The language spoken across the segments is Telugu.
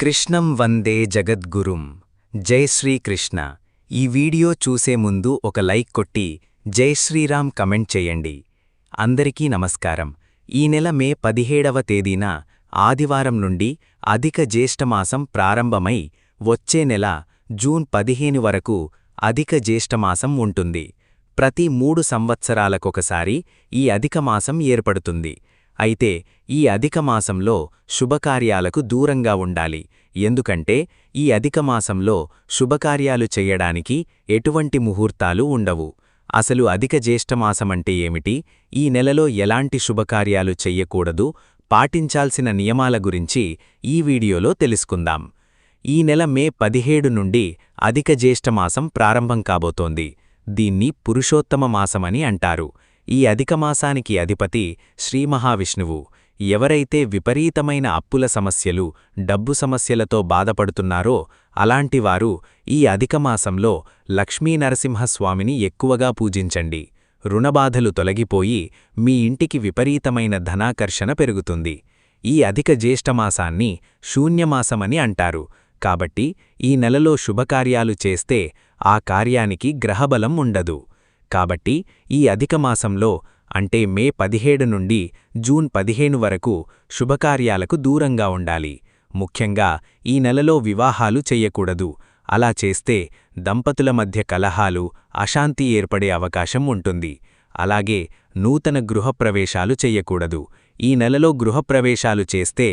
కృష్ణం వందే జగద్గురుం. జై శ్రీకృష్ణ. ఈ వీడియో చూసే ముందు ఒక లైక్ కొట్టి జై శ్రీరామ్ కమెంట్ చేయండి. అందరికీ నమస్కారం. ఈ నెల మే 17వ తేదీన ఆదివారం నుండి అధిక జ్యేష్ఠమాసం ప్రారంభమై వచ్చే నెల జూన్ 15 వరకు అధిక జ్యేష్ఠమాసం ఉంటుంది. ప్రతి 3 సంవత్సరాలకొకసారి ఈ అధిక మాసం ఏర్పడుతుంది. అయితే ఈ అధిక మాసంలో శుభకార్యాలకు దూరంగా ఉండాలి. ఎందుకంటే ఈ అధిక మాసంలో శుభకార్యాలు చెయ్యడానికి ఎటువంటి ముహూర్తాలు ఉండవు. అసలు అధిక జ్యేష్ఠమాసమంటే ఏమిటి, ఈ నెలలో ఎలాంటి శుభకార్యాలు చెయ్యకూడదు, పాటించాల్సిన నియమాల గురించి ఈ వీడియోలో తెలుసుకుందాం. ఈ నెల మే 17 నుండి అధిక జ్యేష్ఠమాసం ప్రారంభం కాబోతోంది. దీన్ని పురుషోత్తమ మాసమని అంటారు. ఈ అధిక మాసానికి అధిపతి శ్రీమహావిష్ణువు. ఎవరైతే విపరీతమైన అప్పుల సమస్యలు, డబ్బు సమస్యలతో బాధపడుతున్నారో అలాంటివారు ఈ అధిక మాసంలో లక్ష్మీనరసింహస్వామిని ఎక్కువగా పూజించండి. రుణబాధలు తొలగిపోయి మీ ఇంటికి విపరీతమైన ధనాకర్షణ పెరుగుతుంది. ఈ అధిక జ్యేష్ఠమాసాన్ని శూన్యమాసమని అంటారు. కాబట్టి ఈ నెలలో శుభకార్యాలు చేస్తే ఆ కార్యానికి గ్రహబలం ఉండదు. కాబట్టి ఈ అధిక మాసంలో అంటే మే 17 నుండి జూన్ 15 వరకు శుభకార్యాలకు దూరంగా ఉండాలి. ముఖ్యంగా ఈ నెలలో వివాహాలు చెయ్యకూడదు. అలా చేస్తే దంపతుల మధ్య కలహాలు, అశాంతి ఏర్పడే అవకాశం ఉంటుంది. అలాగే నూతన గృహప్రవేశాలు చెయ్యకూడదు. ఈ నెలలో గృహప్రవేశాలు చేస్తే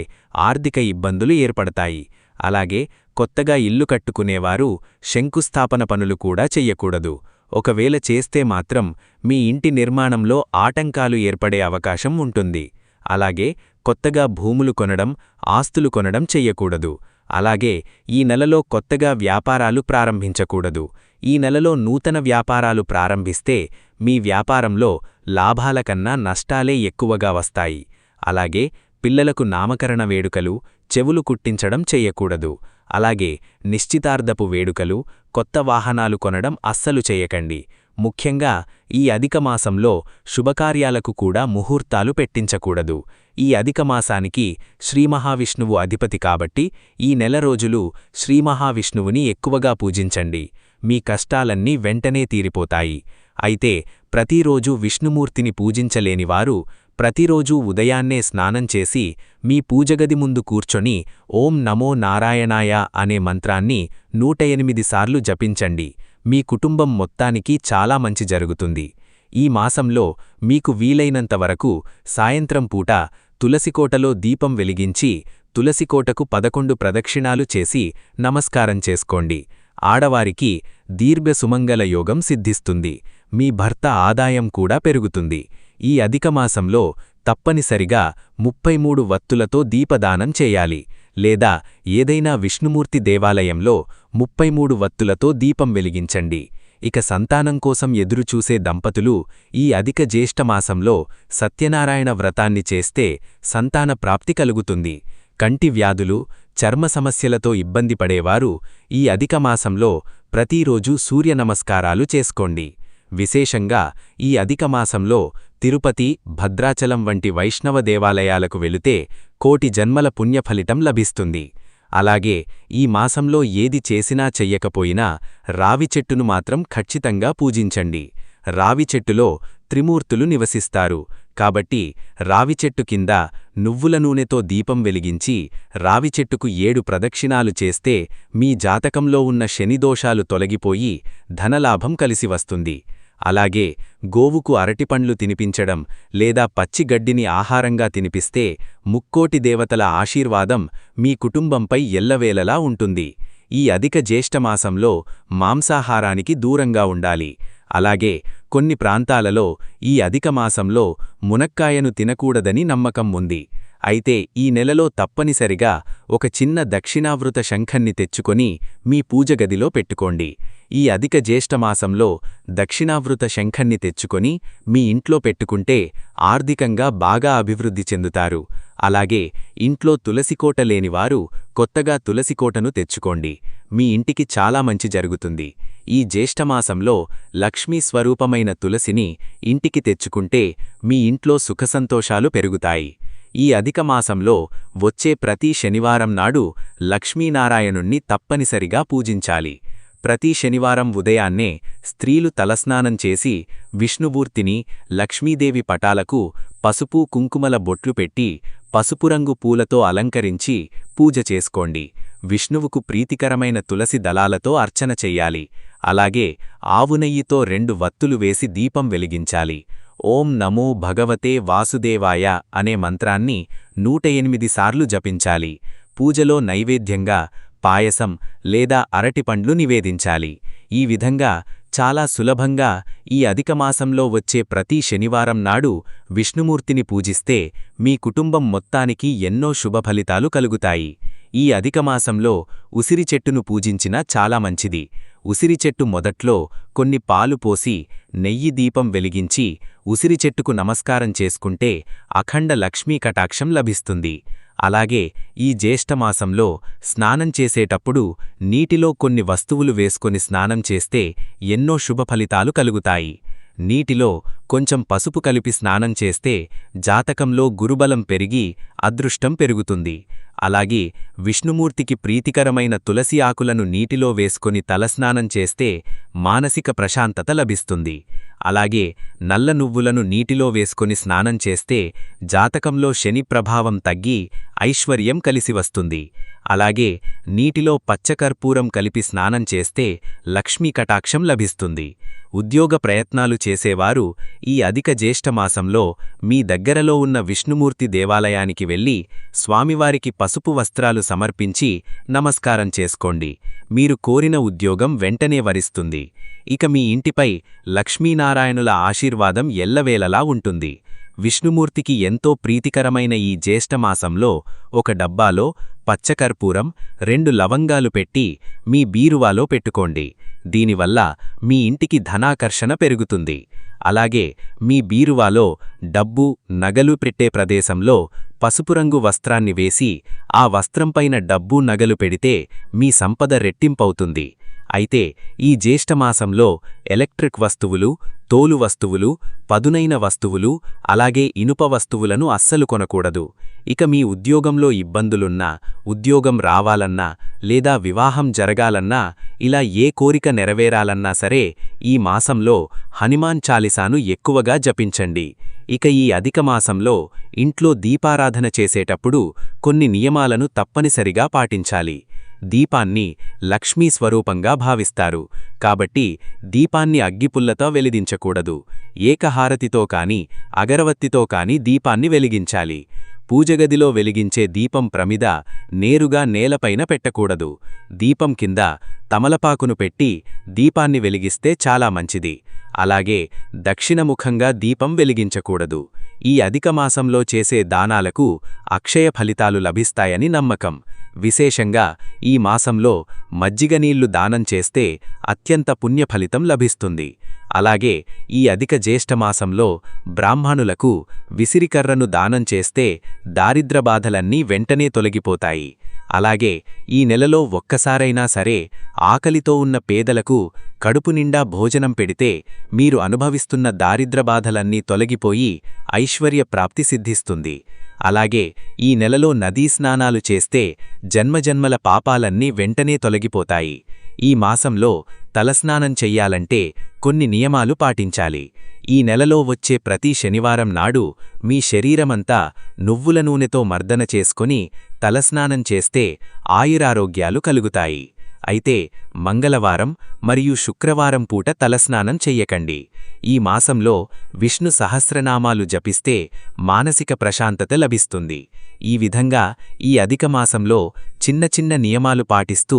ఆర్థిక ఇబ్బందులు ఏర్పడతాయి. అలాగే కొత్తగా ఇల్లు కట్టుకునేవారు శంకుస్థాపన పనులు కూడా చెయ్యకూడదు. ఒకవేళ చేస్తే మాత్రం మీ ఇంటి నిర్మాణంలో ఆటంకాలు ఏర్పడే అవకాశం ఉంటుంది. అలాగే కొత్తగా భూములు కొనడం, ఆస్తులు కొనడం చెయ్యకూడదు. అలాగే ఈ నెలలో కొత్తగా వ్యాపారాలు ప్రారంభించకూడదు. ఈ నెలలో నూతన వ్యాపారాలు ప్రారంభిస్తే మీ వ్యాపారంలో లాభాల కన్నా నష్టాలే ఎక్కువగా వస్తాయి. అలాగే పిల్లలకు నామకరణ వేడుకలు, చెవులు కుట్టించడం చెయ్యకూడదు. అలాగే నిశ్చితార్థపు వేడుకలు, కొత్త వాహనాలు కొనడం అస్సలు చేయకండి. ముఖ్యంగా ఈ అధిక మాసంలో శుభకార్యాలకు కూడా ముహూర్తాలు పెట్టించకూడదు. ఈ అధిక మాసానికి శ్రీమహావిష్ణువు అధిపతి కాబట్టి ఈ నెల రోజులు శ్రీమహావిష్ణువుని ఎక్కువగా పూజించండి. మీ కష్టాలన్నీ వెంటనే తీరిపోతాయి. అయితే ప్రతిరోజూ విష్ణుమూర్తిని పూజించలేనివారు ప్రతిరోజూ ఉదయాన్నే స్నానం చేసి మీ పూజగది ముందు కూర్చొని ఓం నమో నారాయణాయ అనే మంత్రాన్ని 108 సార్లు జపించండి. మీ కుటుంబం మొత్తానికి చాలా మంచి జరుగుతుంది. ఈ మాసంలో మీకు వీలైనంతవరకు సాయంత్రం పూట తులసికోటలో దీపం వెలిగించి తులసికోటకు 11 ప్రదక్షిణాలు చేసి నమస్కారం చేసుకోండి. ఆడవారికి దీర్ఘ సుమంగళ యోగం సిద్ధిస్తుంది. మీ భర్త ఆదాయం కూడా పెరుగుతుంది. ఈ అధికమాసంలో తప్పనిసరిగా 33 వత్తులతో దీపదానం చేయాలి. లేదా ఏదైనా విష్ణుమూర్తి దేవాలయంలో 33 వత్తులతో దీపం వెలిగించండి. ఇక సంతానం కోసం ఎదురుచూసే దంపతులు ఈ అధిక జ్యేష్ఠమాసంలో సత్యనారాయణ వ్రతాన్ని చేస్తే సంతాన ప్రాప్తి కలుగుతుంది. కంటి వ్యాధులు, చర్మ సమస్యలతో ఇబ్బంది పడేవారు ఈ అధిక మాసంలో ప్రతిరోజూ సూర్య నమస్కారాలు చేసుకోండి. విశేషంగా ఈ అధిక మాసంలో తిరుపతి, భద్రాచలం వంటి వైష్ణవ దేవాలయాలకు వెళితే కోటి జన్మల పుణ్యఫలితం లభిస్తుంది. అలాగే ఈ మాసంలో ఏది చేసినా చెయ్యకపోయినా రావి చెట్టును మాత్రం ఖచ్చితంగా పూజించండి. రావి చెట్టులో త్రిమూర్తులు నివసిస్తారు. కాబట్టి రావి చెట్టు కింద నువ్వుల నూనెతో దీపం వెలిగించి రావి చెట్టుకు 7 ప్రదక్షిణాలు చేస్తే మీ జాతకంలో ఉన్న శనిదోషాలు తొలగిపోయి ధనలాభం కలిసి వస్తుంది. అలాగే గోవుకు అరటిపండ్లు తినిపించడం లేదా పచ్చిగడ్డిని ఆహారంగా తినిపిస్తే ముక్కోటి దేవతల ఆశీర్వాదం మీ కుటుంబంపై ఎల్లవేళలా ఉంటుంది. ఈ అధిక జ్యేష్ఠమాసంలో మాంసాహారానికి దూరంగా ఉండాలి. అలాగే కొన్ని ప్రాంతాలలో ఈ అధిక మాసంలో మునక్కాయను తినకూడదని నమ్మకం ఉంది. అయితే ఈ నెలలో తప్పనిసరిగా ఒక చిన్న దక్షిణావృత శంఖన్ని తెచ్చుకొని మీ పూజగదిలో పెట్టుకోండి. ఈ అధిక జ్యేష్ఠమాసంలో దక్షిణావృత శంఖన్ని తెచ్చుకొని మీ ఇంట్లో పెట్టుకుంటే ఆర్థికంగా బాగా అభివృద్ధి చెందుతారు. అలాగే ఇంట్లో తులసికోట లేనివారు కొత్తగా తులసికోటను తెచ్చుకోండి. మీ ఇంటికి చాలా మంచి జరుగుతుంది. ఈ జ్యేష్ఠమాసంలో లక్ష్మీ స్వరూపమైన తులసిని ఇంటికి తెచ్చుకుంటే మీ ఇంట్లో సుఖసంతోషాలు పెరుగుతాయి. ఈ అధిక మాసంలో వచ్చే ప్రతి శనివారం నాడు లక్ష్మీనారాయణుణ్ణి తప్పనిసరిగా పూజించాలి. ప్రతి శనివారం ఉదయాన్నే స్త్రీలు తలస్నానం చేసి విష్ణుమూర్తిని, లక్ష్మీదేవి పటాలకు పసుపు కుంకుమల బొట్లు పెట్టి పసుపురంగు పూలతో అలంకరించి పూజ చేసుకోండి. విష్ణువుకు ప్రీతికరమైన తులసి దళాలతో అర్చన చెయ్యాలి. అలాగే ఆవునెయ్యితో 2 వత్తులు వేసి దీపం వెలిగించాలి. ఓం నమో భగవతే వాసుదేవాయ అనే మంత్రాన్ని 108 సార్లు జపించాలి. పూజలో నైవేద్యంగా పాయసం లేదా అరటిపండ్లు నివేదించాలి. ఈ విధంగా చాలా సులభంగా ఈ అధికమాసంలో వచ్చే ప్రతి శనివారం నాడు విష్ణుమూర్తిని పూజిస్తే మీ కుటుంబం మొత్తానికి ఎన్నో శుభఫలితాలు కలుగుతాయి. ఈ అధికమాసంలో ఉసిరి చెట్టును పూజించినా చాలా మంచిది. ఉసిరి చెట్టు మొదట్లో కొన్ని పాలు పోసి నెయ్యి దీపం వెలిగించి ఉసిరి చెట్టుకు నమస్కారం చేసుకుంటే అఖండ లక్ష్మీ కటాక్షం లభిస్తుంది. అలాగే ఈ జ్యేష్ఠమాసంలో స్నానం చేసేటప్పుడు నీటిలో కొన్ని వస్తువులు వేసుకొని స్నానం చేస్తే ఎన్నో శుభఫలితాలు కలుగుతాయి. నీటిలో కొంచెం పసుపు కలిపి స్నానం చేస్తే జాతకంలో గురుబలం పెరిగి అదృష్టం పెరుగుతుంది. అలాగే విష్ణుమూర్తికి ప్రీతికరమైన తులసి ఆకులను నీటిలో వేసుకొని తలస్నానం చేస్తే మానసిక ప్రశాంతత లభిస్తుంది. అలాగే నల్ల నువ్వులను నీటిలో వేసుకొని స్నానం చేస్తే జాతకంలో శని ప్రభావం తగ్గి ఐశ్వర్యం కలిసి వస్తుంది. అలాగే నీటిలో పచ్చకర్పూరం కలిపి స్నానం చేస్తే లక్ష్మీ కటాక్షం లభిస్తుంది. ఉద్యోగ ప్రయత్నాలు చేసేవారు ఈ అధిక జ్యేష్ఠమాసంలో మీ దగ్గరలో ఉన్న విష్ణుమూర్తి దేవాలయానికి వెళ్లి స్వామివారికి పసుపు వస్త్రాలు సమర్పించి నమస్కారం చేసుకోండి. మీరు కోరిన ఉద్యోగం వెంటనే వరిస్తుంది. ఇక మీ ఇంటిపై లక్ష్మీనారాయణుల ఆశీర్వాదం ఎల్లవేళలా ఉంటుంది. విష్ణుమూర్తికి ఎంతో ప్రీతికరమైన ఈ జ్యేష్ఠమాసంలో ఒక డబ్బాలో పచ్చకర్పూరం 2 లవంగాలు పెట్టి మీ బీరువాలో పెట్టుకోండి. దీనివల్ల మీ ఇంటికి ధనాకర్షణ పెరుగుతుంది. అలాగే మీ బీరువాలో డబ్బు, నగలు పెట్టే ప్రదేశంలో పసుపురంగు వస్త్రాన్ని వేసి ఆ వస్త్రంపైన డబ్బు, నగలు పెడితే మీ సంపద రెట్టింపవుతుంది. అయితే ఈ జ్యేష్ఠమాసంలో ఎలక్ట్రిక్ వస్తువులు, తోలు వస్తువులు, పదునైన వస్తువులు, అలాగే ఇనుప వస్తువులను అస్సలు కొనకూడదు. ఇక మీ ఉద్యోగంలో ఇబ్బందులున్నా, ఉద్యోగం రావాలన్నా లేదా వివాహం జరగాలన్నా, ఇలా ఏ కోరిక నెరవేరాలన్నా సరే ఈ మాసంలో హనుమాన్ చాలీసాను ఎక్కువగా జపించండి. ఇక ఈ అధిక మాసంలో ఇంట్లో దీపారాధన చేసేటప్పుడు కొన్ని నియమాలను తప్పనిసరిగా పాటించాలి. దీపాన్ని లక్ష్మీ స్వరూపంగా భావిస్తారు కాబట్టి దీపాన్ని అగ్గిపుల్లతో వెలిగించకూడదు. ఏకహారతితో కాని అగరవత్తితో కాని దీపాన్ని వెలిగించాలి. పూజగదిలో వెలిగించే దీపం ప్రమిద నేరుగా నేలపైన పెట్టకూడదు. దీపం కింద తమలపాకును పెట్టి దీపాన్ని వెలిగిస్తే చాలా మంచిది. అలాగే దక్షిణముఖంగా దీపం వెలిగించకూడదు. ఈ అధిక మాసంలో చేసే దానాలకు అక్షయ ఫలితాలు లభిస్తాయని నమ్మకం. విశేషంగా ఈ మాసంలో మజ్జిగనీళ్లు దానం చేస్తే అత్యంత పుణ్యఫలితం లభిస్తుంది. అలాగే ఈ అధిక జ్యేష్ఠమాసంలో బ్రాహ్మణులకు విసిరికర్రను దానం చేస్తే దారిద్రబాధలన్నీ వెంటనే తొలగిపోతాయి. అలాగే ఈ నెలలో ఒక్కసారైనా సరే ఆకలితో ఉన్న పేదలకు కడుపు నిండా భోజనం పెడితే మీరు అనుభవిస్తున్న దారిద్రబాధలన్నీ తొలగిపోయి ఐశ్వర్య ప్రాప్తి సిద్ధిస్తుంది. అలాగే ఈ నెలలో నదీ స్నానాలు చేస్తే జన్మజన్మల పాపాలన్నీ వెంటనే తొలగిపోతాయి. ఈ మాసంలో తలస్నానం చెయ్యాలంటే కొన్ని నియమాలు పాటించాలి. ఈ నెలలో వచ్చే ప్రతి శనివారం నాడు మీ శరీరమంతా నువ్వుల నూనెతో మర్దన చేసుకొని తలస్నానం చేస్తే ఆయురారోగ్యాలు కలుగుతాయి. అయితే మంగళవారం మరియు శుక్రవారం పూట తలస్నానం చెయ్యకండి. ఈ మాసంలో విష్ణు సహస్రనామాలు జపిస్తే మానసిక ప్రశాంతత లభిస్తుంది. ఈ విధంగా ఈ అధిక మాసంలో చిన్న చిన్న నియమాలు పాటిస్తూ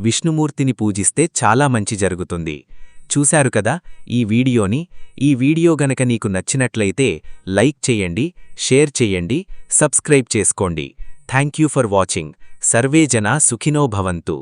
విష్ణుమూర్తిని పూజిస్తే చాలా మంచి జరుగుతుంది. చూశారు కదా ఈ వీడియో గనక నీకు నచ్చినట్లయితే లైక్ చేయండి, షేర్ చేయండి, సబ్స్క్రైబ్ చేసుకోండి. Thank you for watching. Survey జనా సుఖినో భవంతు.